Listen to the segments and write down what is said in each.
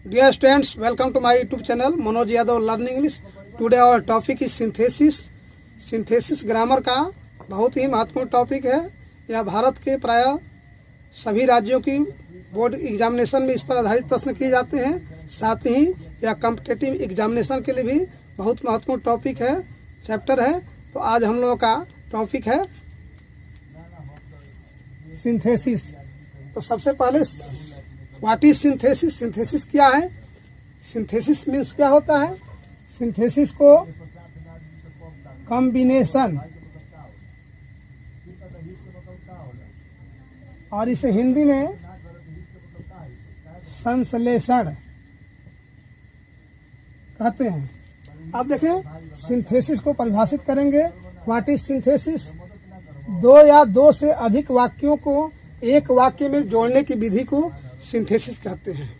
Dear students, welcome to my YouTube channel Manoj Yadav Learn English. Today our topic is synthesis. Synthesis grammar का बहुत ही महत्वपूर्ण topic है। यह भारत के प्राय सभी राज्यों की बोर्ड एग्जामिनेशन में इस पर आधारित प्रश्न किए जाते हैं। साथ ही यह कॉम्पिटिटिव एग्जामिनेशन के लिए भी बहुत महत्वपूर्ण टॉपिक है, चैप्टर है। तो आज हम लोगों का टॉपिक है सिंथेसिस। तो सबसे पहले व्हाट इज सिंथेसिस? सिंथेसिस क्या है? सिंथेसिस मीन्स क्या होता है? सिंथेसिस को कॉम्बिनेशन और इसे हिंदी में संश्लेषण कहते हैं। अब देखें, सिंथेसिस को परिभाषित करेंगे। What is synthesis? दो या दो से अधिक वाक्यों को एक वाक्य में जोड़ने की विधि को सिंथेसिस कहते हैं।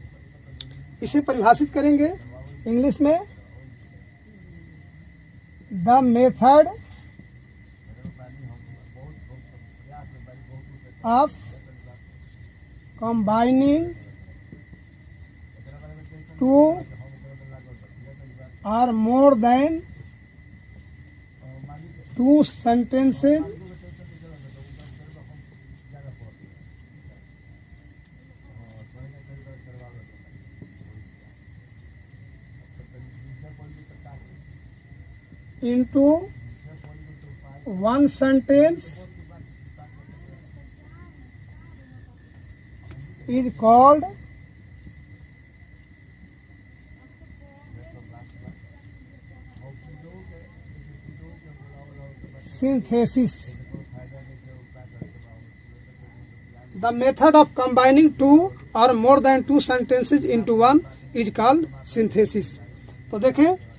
इसे परिभाषित करेंगे इंग्लिश में, the method of combining two और more than two sentences into one sentence is called synthesis. The method of combining two or more than two sentences into one is called synthesis. तो देखें,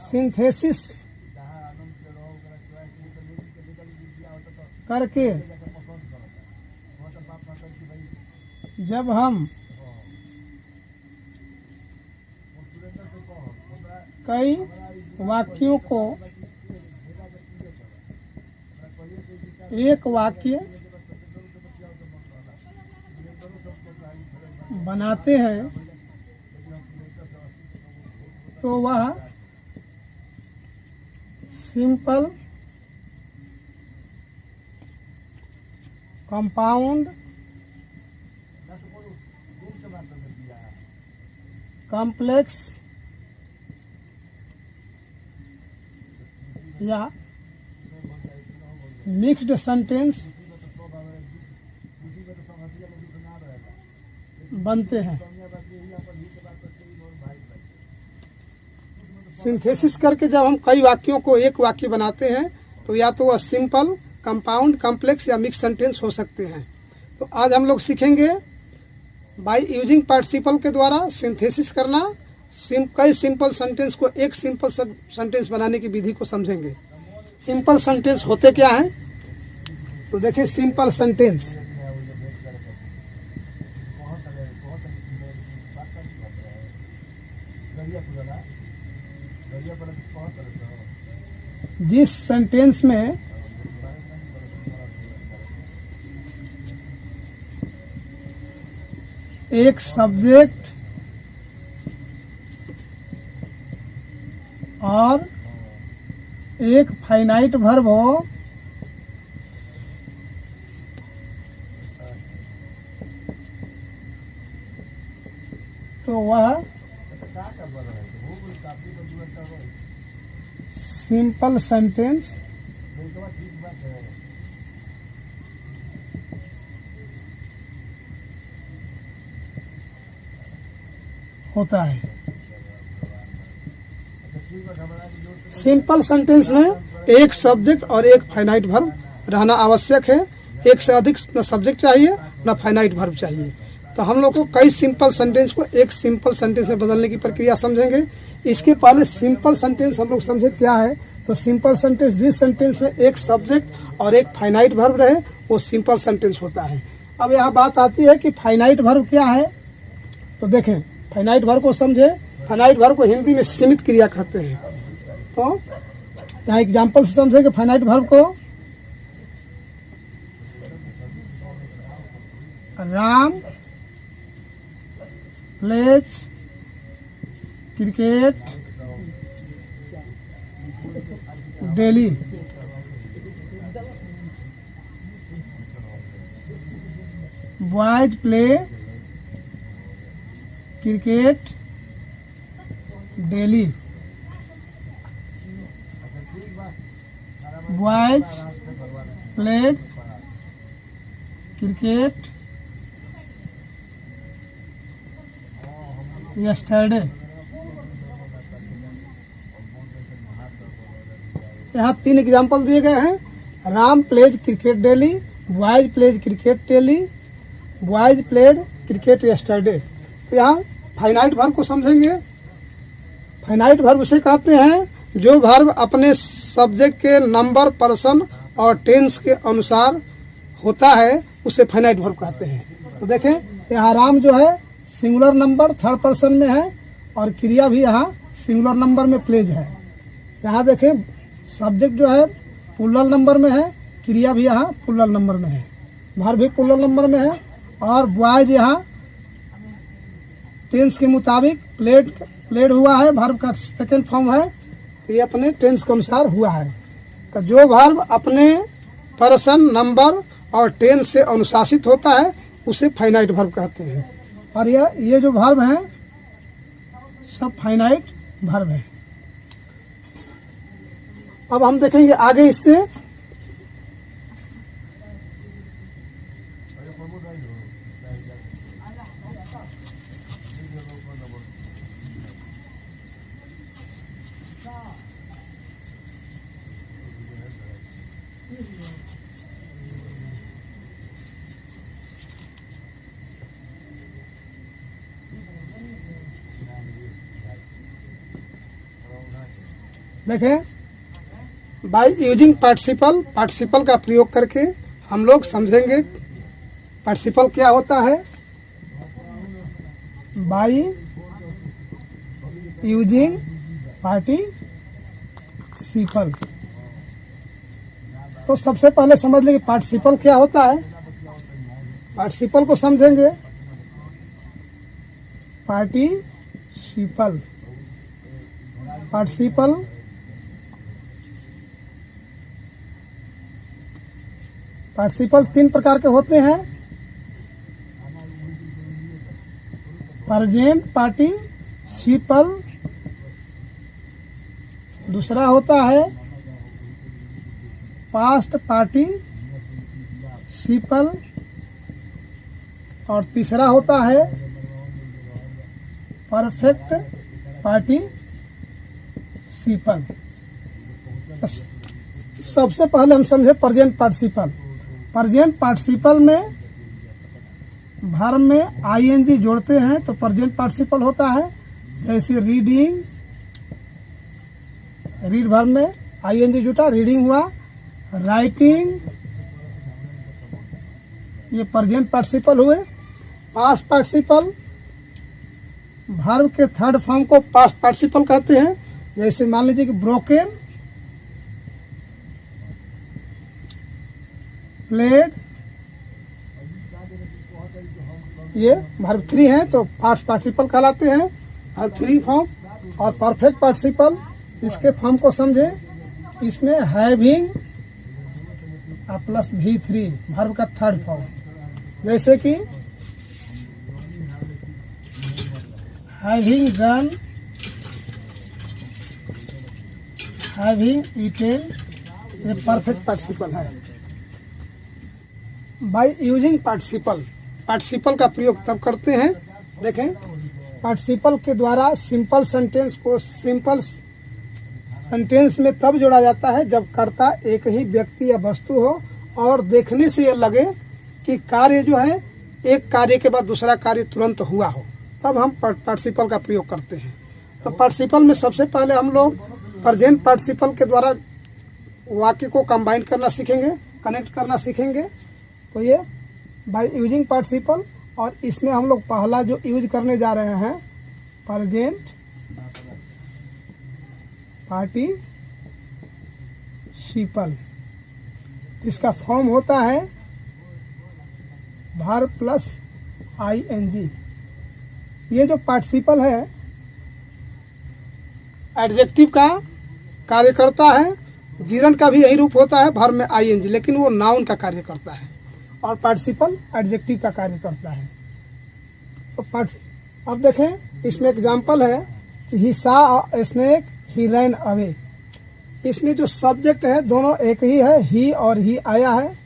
synthesis करके जब हम कई वाक्यों को एक वाक्य बनाते हैं तो वह सिंपल कंपाउंड कॉम्प्लेक्स या मिक्स्ड सेंटेंस बनते हैं। सिंथेसिस करके जब हम कई वाक्यों को एक वाक्य बनाते हैं तो या तो वह सिंपल, कंपाउंड, कॉम्प्लेक्स या मिक्स सेंटेंस हो सकते हैं। तो आज हम लोग सीखेंगे बाय यूजिंग पार्टिसिपल के द्वारा सिंथेसिस करना। कई सिंपल सेंटेंस को एक सिंपल सेंटेंस बनाने की विधि को समझेंगे। सिंपल सेंटेंस होते क्या हैं? तो देखिए, सिंपल सेंटेंस जिस सेंटेंस में एक सब्जेक्ट और एक फाइनाइट वर्ब हो तो वह सिंपल सेंटेंस होता है। सिंपल सेंटेंस में एक सब्जेक्ट और एक फाइनाइट वर्ब रहना आवश्यक है। एक से अधिक न सब्जेक्ट चाहिए न फाइनाइट वर्ब चाहिए। तो हम लोग को कई सिंपल सेंटेंस को एक सिंपल सेंटेंस में बदलने की प्रक्रिया समझेंगे। इसके पहले सिंपल सेंटेंस हम लोग समझे क्या है। तो सिंपल सेंटेंस जिस सेंटेंस में एक सब्जेक्ट और एक फाइनाइट वर्ब रहे वो सिंपल सेंटेंस होता है। अब यहाँ बात आती है कि फाइनाइट वर्ब क्या है। तो देखें, फाइनाइट वर्ब को समझे। फाइनाइट वर्ब को हिंदी में सीमित क्रिया कहते हैं। तो यहाँ एग्जाम्पल से समझेंगे फाइनाइट वर्ब को। Ram pledge cricket daily. Boys play cricket daily. Boys played cricket yesterday. यहाँ 3 एग्जाम्पल दिए गए हैं। Ram pledge cricket daily, boys pledge cricket daily, boys played cricket yesterday. तो यहाँ फाइनाइट वर्ब को समझेंगे। फाइनाइट वर्ब उसे कहते हैं जो वर्ब अपने सब्जेक्ट के नंबर, पर्सन और टेंस के अनुसार होता है, उसे फाइनाइट वर्ब कहते हैं। तो देखें यहाँ राम जो है सिंगुलर नंबर 3rd पर्सन में है और क्रिया भी यहाँ सिंगुलर नंबर में प्लेज है। यहाँ देखें सब्जेक्ट जो है प्लूरल नंबर में है, क्रिया भी यहाँ प्लूरल नंबर में है, वर्ब भी प्लूरल नंबर में है। और बॉयज यहाँ टेंस के मुताबिक प्लेड हुआ है, वर्ब का सेकंड फॉर्म है, ये अपने टेंस के अनुसार हुआ है। तो जो वर्ब अपने पर्सन, नंबर और टेंस से अनुशासित होता है उसे फाइनाइट वर्ब कहते हैं। और ये जो वर्ब हैं सब फाइनाइट वर्ब है। अब हम देखेंगे आगे इससे देखें बाय यूजिंग पार्टिसिपल का प्रयोग करके हम लोग समझेंगे पार्टिसिपल क्या होता है। बाय यूजिंग पार्टिसिपल, तो सबसे पहले समझ लेंगे पार्टिसिपल क्या होता है। पार्टिसिपल को समझेंगे। पार्टिसिपल 3 प्रकार के होते हैं। प्रेजेंट पार्टिसिपल, दूसरा होता है पास्ट पार्टिसिपल और तीसरा होता है परफेक्ट पार्टिसिपल। सबसे पहले हम समझे प्रेजेंट पार्टिसिपल। प्रेजेंट पार्टिसिपल में वर्ब में आईएनजी जोड़ते हैं तो प्रेजेंट पार्टिसिपल होता है। जैसे रीडिंग, रीड वर्ब में आईएनजी जुटा, रीडिंग हुआ। राइटिंग, ये प्रेजेंट पार्टिसिपल हुए। पास्ट पार्टिसिपल, वर्ब के 3rd फॉर्म को पास्ट पार्टिसिपल कहते हैं। जैसे मान लीजिए कि ब्रोकन, प्लेड, ये वर्ब 3 है तो पास्ट पार्टिसिपल कहलाते हैं और 3 फॉर्म। और परफेक्ट पार्टिसिपल, इसके फॉर्म को समझे। इसमें हैविंग प्लस V3 वर्ब का 3rd फॉर्म। जैसे कि हैविंग डन, हैविंग ईटेन, ये परफेक्ट पार्टिसिपल है। बाय यूजिंग पार्टिसिपल का प्रयोग तब करते हैं। देखें पार्टिसिपल के द्वारा सिंपल सेंटेंस को सिंपल सेंटेंस में तब जोड़ा जाता है जब कर्ता एक ही व्यक्ति या वस्तु हो और देखने से ये लगे कि कार्य जो है एक कार्य के बाद दूसरा कार्य तुरंत हुआ हो, तब हम पार्टिसिपल का प्रयोग करते हैं। तो पार्टिसिपल में सबसे पहले हम लोग प्रेजेंट पार्टिसिपल के द्वारा वाक्य को कंबाइन करना सीखेंगे, कनेक्ट करना सीखेंगे। तो ये बाय यूजिंग पार्टिसिपल, और इसमें हम लोग पहला जो यूज करने जा रहे हैं प्रेजेंट पार्टिसिपल, इसका फॉर्म होता है वर्ब प्लस आईएनजी। ये जो पार्टिसिपल है एडजेक्टिव का कार्य करता है, जीरन का भी यही रूप होता है, वर्ब में आईएनजी, लेकिन वो नाउन का कार्य करता है और पार्टिसिपल एडजेक्टिव का कार्य करता है। तो अब देखें इसमें एग्जाम्पल है कि ही सा a snake he ran away. इसमें जो सब्जेक्ट है दोनों एक ही है, ही और ही आया है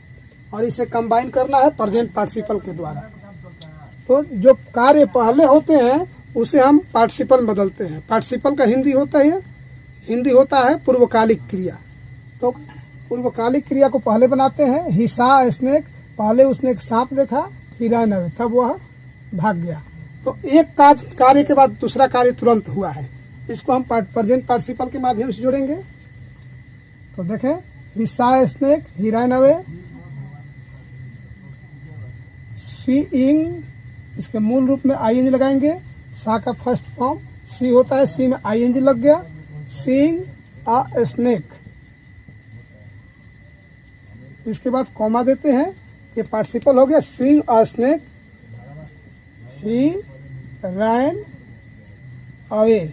और इसे कंबाइन करना है प्रेजेंट पार्टिसिपल के द्वारा। तो जो कार्य पहले होते हैं उसे हम पार्टिसिपल में बदलते हैं। पार्टिसिपल का हिंदी होता है पूर्वकालिक क्रिया। तो पूर्वकालिक क्रिया को पहले बनाते हैं। ही सा स्नेक, पहले उसने एक सांप देखा, ही रैन अवे, तब वह भाग गया। तो एक कार्य के बाद दूसरा कार्य तुरंत हुआ है, इसको हम प्रेजेंट पार्टिसिपल के माध्यम से जोड़ेंगे। तो देखें ही सा snake he ran away. Seeing, इसके मूल रूप में आईएनजी लगाएंगे। सा का फर्स्ट फॉर्म सी होता है, सी में आईएनजी लग गया। सीइंग अ स्नेक, इसके बाद कॉमा देते हैं, ये पार्टिसिपल हो गया। Seeing a snake he ran away,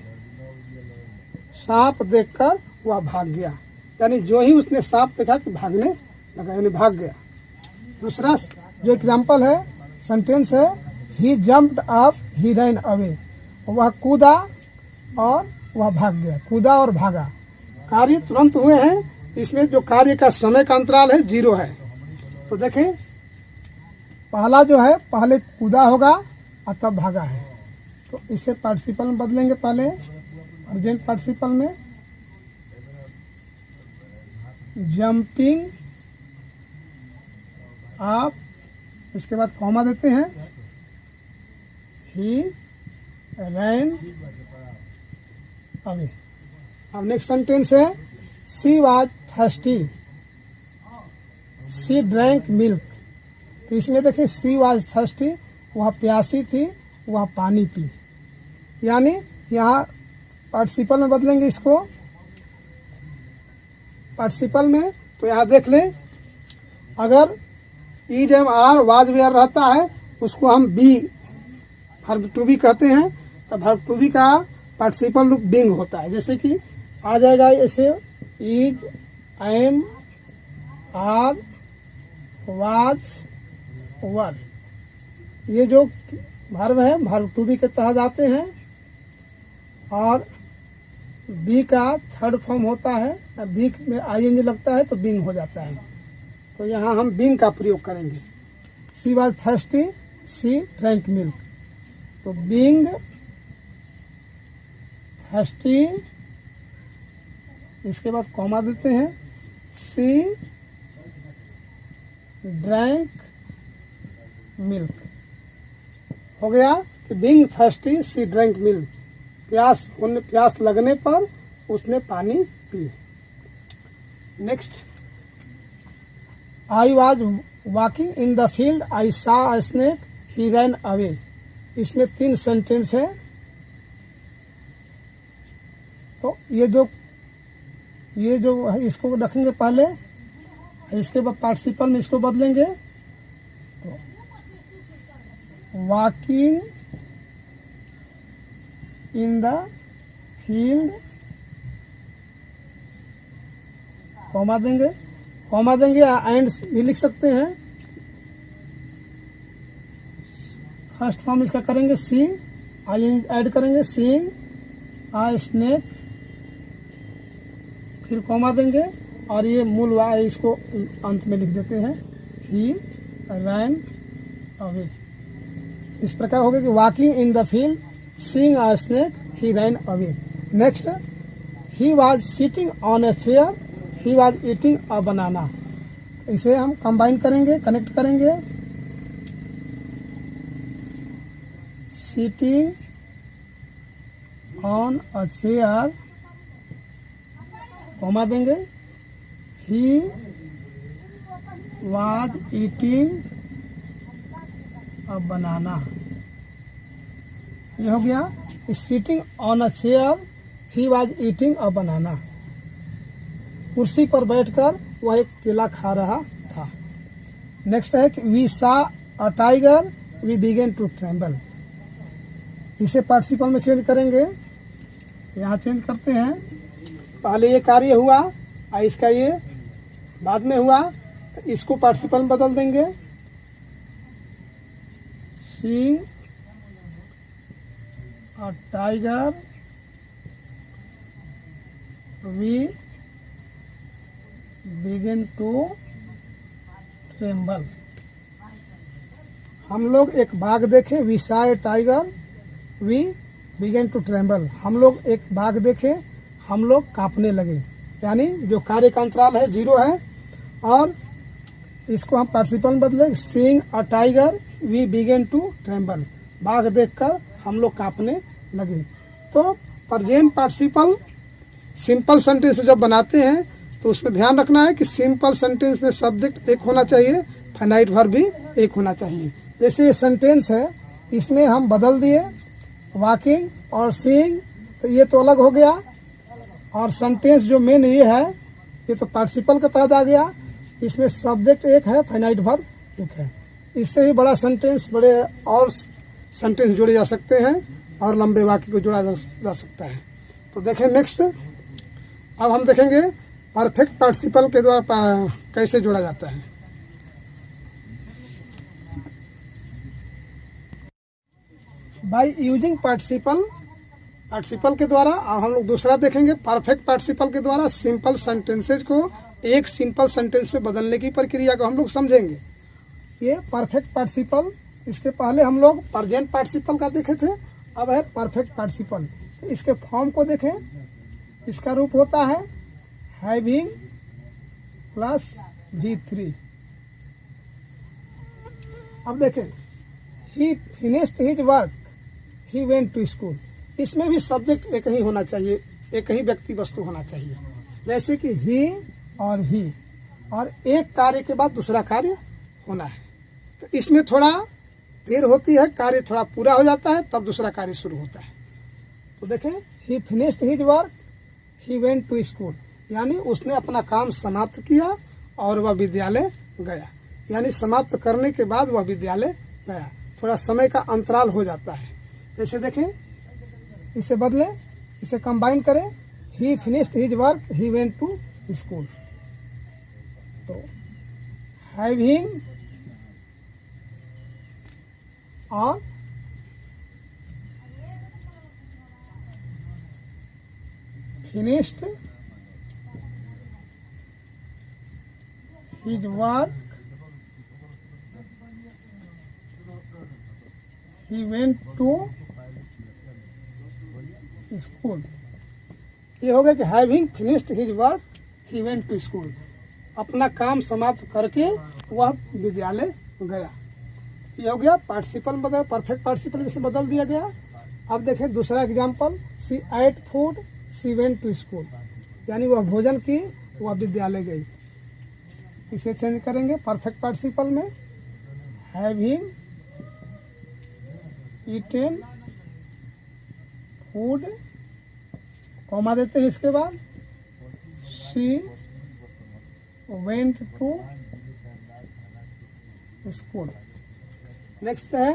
सांप देखकर वह भाग गया, यानी जो ही उसने सांप देखा कि भागने लगा, यानी भाग गया। दूसरा जो एग्जाम्पल है, सेंटेंस है, ही जम्प्ड अप ही रैन अवे, वह कूदा और वह भाग गया, कूदा और भागा। कार्य तुरंत हुए हैं। इसमें जो कार्य का समय का अंतराल है 0 है। तो देखें पहला जो है पहले कूदा होगा और तब भागा है, तो इसे पार्टिसिपल में बदलेंगे। पहले प्रेजेंट पार्टिसिपल में जंपिंग आप, इसके बाद कॉमा देते हैं, ही रैन अवे। अब नेक्स्ट सेंटेंस है, she was thirsty she drank milk. तो इसमें देखिए सी वाज थर्स्टी, वह प्यासी थी, वह पानी पी, यानी यहाँ पार्टिसिपल में बदलेंगे इसको पार्टिसिपल में। तो यहाँ देख लें, अगर is am are was were रहता है उसको हम बी वर्ब टू बी कहते हैं। तो वर्ब टू बी का पार्टिसिपल रूप बीइंग होता है। जैसे कि आ जाएगा ऐसे, इज, एम, आर, वाज, वर, ये जो वर्ब है वर्ब टू बी के तहत आते हैं। और बी का थर्ड फॉर्म होता है, बी में आईएनजी लगता है तो बीइंग हो जाता है। तो यहाँ हम बीइंग का प्रयोग करेंगे। She was thirsty she drank milk, तो बीइंग थर्स्टी, इसके बाद कॉमा देते हैं, सी ड्रैंक मिल्क। हो गया कि being thirsty she drank milk, प्यास लगने पर उसने पानी पी। Next, I was walking in the field I saw a snake he ran away. इसमें 3 सेंटेंस है। तो ये जो इसको रखेंगे पहले, इसके बाद पार्टिसिपल में इसको बदलेंगे। तो walking in the field, comma देंगे एंड भी लिख सकते हैं। फर्स्ट फॉर्म इसका करेंगे सी, आई ऐड करेंगे, सीइंग आ स्नेक, फिर कॉमा देंगे और ये मूल वाय इसको अंत में लिख देते हैं, ही रैन अवे। इस प्रकार हो गया कि walking in the field, seeing a snake, he ran away. Next, he was sitting on a chair, he was eating a banana. इसे हम कंबाइन करेंगे, कनेक्ट करेंगे। Sitting on a chair, comma देंगे, he was eating a banana. ये हो गया, sitting on a chair, he was eating a banana. कुर्सी पर बैठकर वह एक केला खा रहा था। नेक्स्ट है कि we saw a tiger we began to tremble. इसे पार्टिसिपल में चेंज करेंगे। यहाँ चेंज करते हैं, पहले ये कार्य हुआ और इसका ये बाद में हुआ, तो इसको पार्टिसिपल में बदल देंगे। सी और tiger we begin to tremble. हम लोग एक बाघ देखे, we saw a tiger we begin to tremble. हम लोग एक बाघ देखे, हम लोग कांपने लगे, यानी जो कार्य का अंतराल है 0 है। और इसको हम पार्टिसिपल में बदलें, seeing a tiger we begin to tremble. बाघ देखकर हम लोग कांपने लगे। तो प्रेजेंट पार्टिसिपल सिंपल सेंटेंस में जब बनाते हैं तो उसमें ध्यान रखना है कि सिंपल सेंटेंस में सब्जेक्ट एक होना चाहिए, फाइनाइट वर्ब भी एक होना चाहिए। जैसे ये सेंटेंस है, इसमें हम बदल दिए वॉकिंग और सीइंग, तो ये तो अलग हो गया। और सेंटेंस जो मेन ये है, ये तो पार्टिसिपल के तहत आ गया। इसमें सब्जेक्ट एक है, फाइनाइट वर्ब एक है। इससे ही बड़ा सेंटेंस, बड़े और सेंटेंस जोड़े जा सकते हैं और लंबे वाक्य को जोड़ा जा सकता है। तो देखें नेक्स्ट, अब हम देखेंगे परफेक्ट पार्टिसिपल के द्वारा कैसे जोड़ा जाता है। बाय यूजिंग पार्टिसिपल, पार्टिसिपल के द्वारा। अब हम लोग दूसरा देखेंगे परफेक्ट पार्टिसिपल के द्वारा सिंपल सेंटेंसेज को एक सिंपल सेंटेंस में बदलने की प्रक्रिया को हम लोग समझेंगे। ये परफेक्ट पार्टिसिपल, इसके पहले हम लोग प्रेजेंट पार्टिसिपल का देखे थे, अब है परफेक्ट पार्टिसिपल। इसके फॉर्म को देखें, इसका रूप होता है हैविंग प्लस V3। अब देखें, he finished his work he went to school. इसमें भी सब्जेक्ट एक ही होना चाहिए, एक ही व्यक्ति वस्तु होना चाहिए। जैसे कि ही और ही, और एक कार्य के बाद दूसरा कार्य होना है। तो इसमें थोड़ा देर होती है, कार्य थोड़ा पूरा हो जाता है, तब दूसरा कार्य शुरू होता है। तो देखें, he finished his work he went to school, यानी उसने अपना काम समाप्त किया और वह विद्यालय गया। यानी समाप्त करने के बाद वह विद्यालय गया। थोड़ा समय का अंतराल हो जाता है। जैसे देखें, इसे बदलें, इसे कंबाइन करें, he finished his work he went to school. तो हैविंग और finished his work he went to school. ये हो गया कि having finished his work he went to school. अपना काम समाप्त करके वह विद्यालय गया। ये हो गया पार्टिसिपल बदल, परफेक्ट पार्टिसिपल से बदल दिया गया। अब देखें दूसरा example, she ate food she went to school, यानी वह भोजन की, वह विद्यालय गई। इसे चेंज करेंगे परफेक्ट पार्टिसिपल में, हैविंग ईटेन फूड, कॉमा देते हैं इसके बाद, she went to school. Next है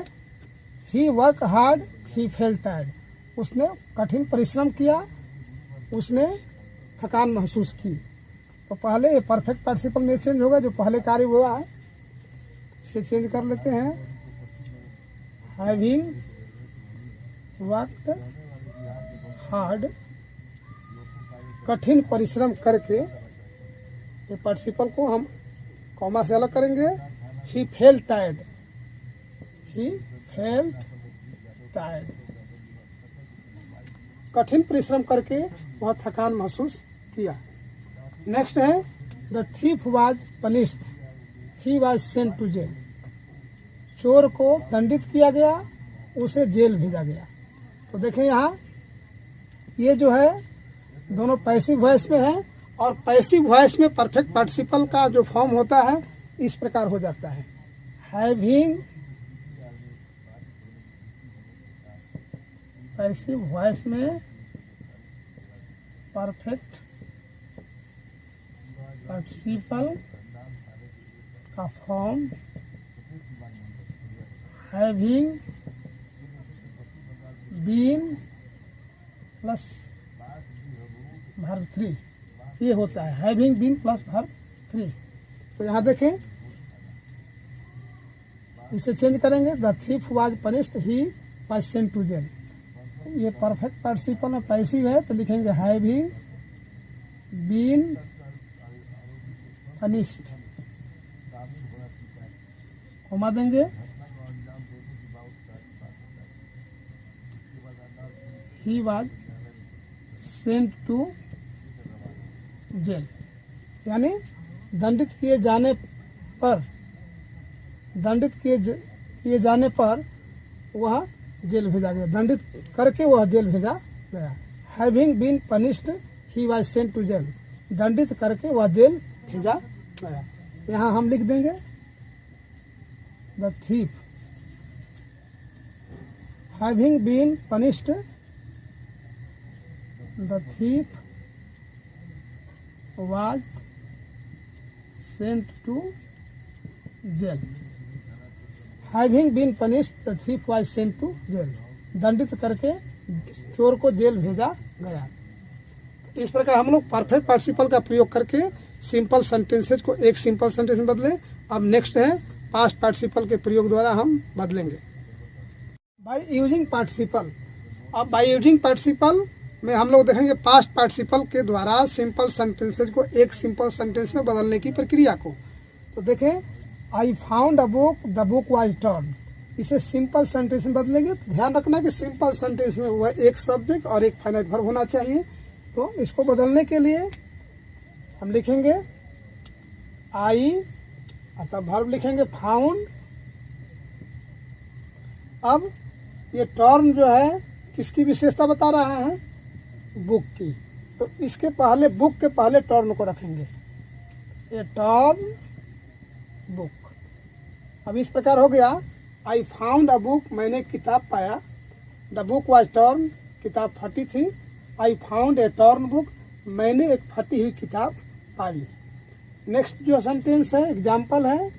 he work hard he felt tired, उसने कठिन परिश्रम किया, उसने थकान महसूस की। तो पहले ये परफेक्ट पार्टिसिपल में चेंज होगा, जो पहले कार्य हुआ है इसे चेंज कर लेते हैं, हैविंग वर्कड हार्ड, कठिन परिश्रम करके। ये पार्टिसिपल को हम कॉमा से अलग करेंगे, he felt tired he felt tired, कठिन परिश्रम करके वह थकान महसूस किया। नेक्स्ट है the thief was punished he was sent to jail, चोर को दंडित किया गया, उसे जेल भेजा गया। तो देखें यहाँ ये जो है दोनों पैसिव वॉइस में है, और पैसिव वॉइस में परफेक्ट पार्टिसिपल का जो फॉर्म होता है इस प्रकार हो जाता है, हैविंग, पैसिव वॉइस में परफेक्ट पार्टिसिपल का form having been plus verb 3, ये होता है हैविंग बीन प्लस वर्ब 3। तो यहाँ देखें, इसे चेंज करेंगे, the thief was punished, he was sent to jail. ये परफेक्ट पार्टिसिपल में पैसिव है, तो लिखेंगे हैविंग बीन पनिश्ड, कॉमा देंगे, he was sent to jail, यानी दंडित किए जाने पर, दंडित किए जाने पर वह जेल भेजा गया, दंडित करके वह जेल भेजा गया। Having been punished he was sent to jail, दंडित करके वह जेल भेजा गया। यहाँ हम लिख देंगे the thief having been punished, the thief was sent to jail. Having been punished the thief was sent to jail, दंडित करके चोर को जेल भेजा गया। इस प्रकार हम लोग परफेक्ट पार्टिसिपल का प्रयोग करके सिंपल सेंटेंसेज को एक सिंपल सेंटेंस में बदले। अब नेक्स्ट है पास्ट पार्टिसिपल के प्रयोग द्वारा हम बदलेंगे बाय यूजिंग पार्टिसिपल। अब बाय यूजिंग पार्टिसिपल में हम लोग देखेंगे पास्ट पार्टिसिपल के द्वारा सिंपल सेंटेंसेज को एक सिंपल सेंटेंस में बदलने की प्रक्रिया को। तो देखें, I found a book, the book was turn, इसे सिंपल सेंटेंस में बदलेंगे। तो ध्यान रखना कि सिंपल सेंटेंस में वह एक सब्जेक्ट और एक फाइनाइट वर्ब होना चाहिए। तो इसको बदलने के लिए हम लिखेंगे आई, अतः वर्ब लिखेंगे फाउंड। अब ये टर्न जो है किसकी विशेषता बता रहा है? बुक की। तो इसके पहले, बुक के पहले टर्न को रखेंगे, ये टर्न बुक। अब इस प्रकार हो गया, आई फाउंड अ बुक, मैंने किताब पाया। द बुक वाज टर्न, किताब फटी थी। I found a turn book, मैंने एक फटी हुई किताब पाई। नेक्स्ट जो सेंटेंस है, एग्जाम्पल है,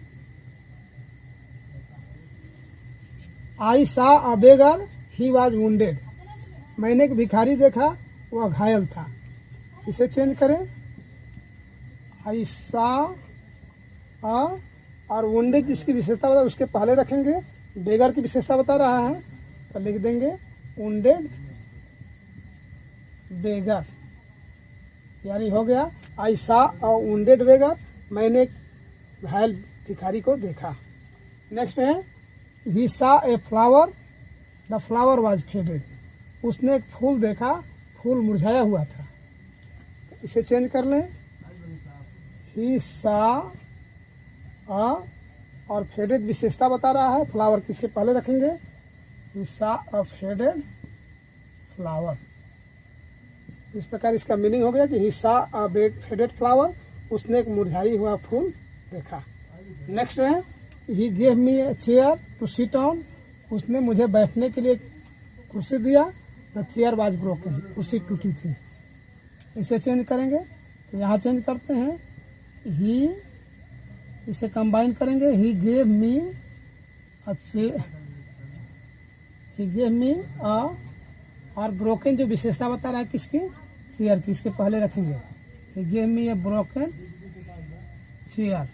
आई saw a beggar, he was wounded, मैंने एक भिखारी देखा, वह घायल था। इसे चेंज करें, आई सा अ, और वुंडेड जिसकी विशेषता बता उसके पहले रखेंगे। बेगर की विशेषता बता रहा है तो लिख देंगे वुंडेड बेगर, यानी हो गया आई सा अ वुंडेड बेगर, मैंने एक घायल भिखारी को देखा। नेक्स्ट है, ही सा a flower, the flower was faded, उसने एक फूल देखा, फूल मुरझाया हुआ था। इसे चेंज कर लें, ही सा अ, और फेडेड विशेषता बता रहा है, फ्लावर किसके पहले रखेंगे, ही सा अ फेडेड फ्लावर। इस प्रकार इसका मीनिंग हो गया कि ही सा अ फेडेड फ्लावर, उसने एक मुरझाई हुआ फूल देखा। नेक्स्ट है, he gave me a chair to sit on, उसने मुझे बैठने के लिए कुर्सी दिया। द चेयर वाज ब्रोकन, कुर्सी टूटी थी। इसे चेंज करेंगे, तो यहाँ चेंज करते हैं, ही, इसे कंबाइन करेंगे, he gave me a chair, he gave me a, और ब्रोकन जो विशेषता बता रहा है किसकी, चेयर की, इसके पहले रखेंगे, he gave me a broken chair.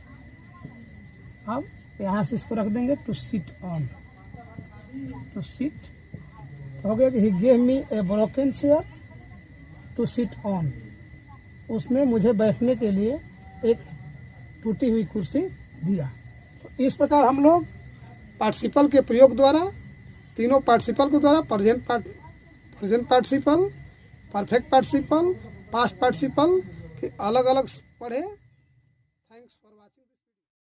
अब यहाँ से इसको रख देंगे to sit on, to sit हो गया कि he gave me a broken chair to sit on, उसने मुझे बैठने के लिए एक टूटी हुई कुर्सी दिया। तो इस प्रकार हम लोग पार्टिसिपल के प्रयोग द्वारा, तीनों पार्टिसिपल के द्वारा, present participle, perfect participle, past participle के अलग अलग पढ़े।